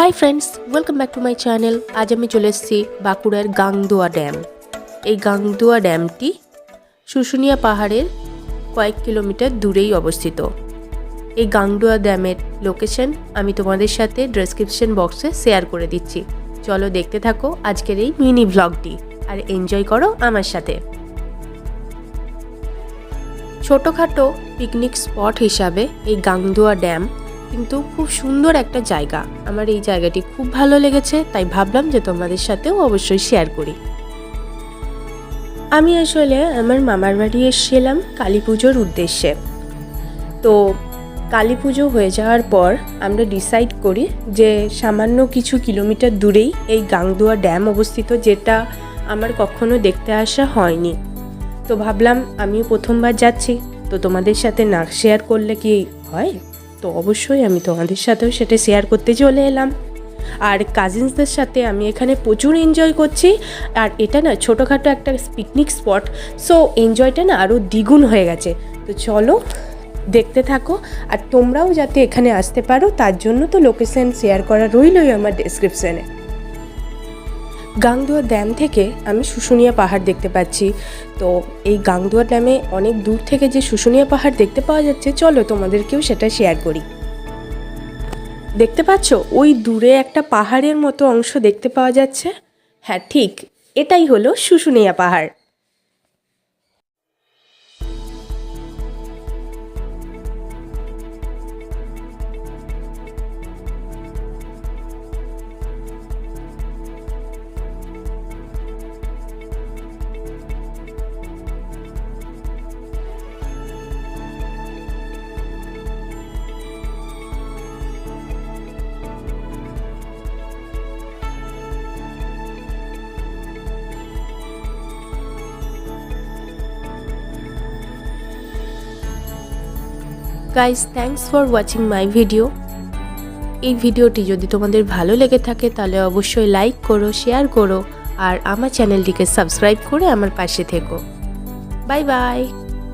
Hi friends, welcome back to my channel. আজ আমি চলে এসেছি বাঁকুড়ার গাংদুয়া ড্যাম। এই গাংদুয়া ড্যামটি শুশুনিয়া পাহাড়ের কয়েক কিলোমিটার দূরেই অবস্থিত। এই গাংদুয়া ড্যামের লোকেশন আমি তোমাদের সাথে ডেসক্রিপশন বক্সে শেয়ার করে দিচ্ছি। চলো দেখতে থাকো আজকের এই মিনি ভ্লগটি আর এনজয় করো আমার সাথে। ছোটোখাটো পিকনিক স্পট হিসাবে এই গাংদুয়া ড্যাম কিন্তু খুব সুন্দর একটা জায়গা। আমার এই জায়গাটি খুব ভালো লেগেছে, তাই ভাবলাম যে তোমাদের সাথেও অবশ্যই শেয়ার করি। আমি আসলে আমার মামার বাড়ি এসেছিলাম কালী পুজোর উদ্দেশ্যে। তো কালী পুজো হয়ে যাওয়ার পর আমরা ডিসাইড করি যে সামান্য কিছু কিলোমিটার দূরেই এই গাংদুয়া ড্যাম অবস্থিত, যেটা আমার কখনো দেখতে আসা হয়নি। তো ভাবলাম আমিও প্রথমবার যাচ্ছি, তো তোমাদের সাথে না শেয়ার করলে কি হয়? তো অবশ্যই আমি তোমাদের সাথেও সেটা শেয়ার করতে চলে এলাম। আর কাজিনসদের সাথে আমি এখানে প্রচুর এনজয় করছি। আর এটা না ছোটোখাটো একটা পিকনিক স্পট, সো এনজয়টা না আরও দ্বিগুণ হয়ে গেছে। তো চলো দেখতে থাকো, আর তোমরাও যাতে এখানে আসতে পারো তার জন্য তো লোকেশন শেয়ার করা রইলই আমার ডেসক্রিপশানে। গাংদুয়া ড্যাম থেকে আমি শুশুনিয়া পাহাড় দেখতে পাচ্ছি। তো এই গাংদুয়া ড্যামে অনেক দূর থেকে যে শুশুনিয়া পাহাড় দেখতে পাওয়া যাচ্ছে, চলো তোমাদেরকেও সেটা শেয়ার করি। দেখতে পাচ্ছ ওই দূরে একটা পাহাড়ের মতো অংশ দেখতে পাওয়া যাচ্ছে? হ্যাঁ, ঠিক এটাই হলো শুশুনিয়া পাহাড়। Guys, thanks for watching my video. এই ভিডিওটি যদি তোমাদের ভালো লেগে থাকে তাহলে অবশ্যই লাইক করো, শেয়ার করো, আর আমার চ্যানেলটিকে সাবস্ক্রাইব করে আমার পাশে থেকো। Bye bye.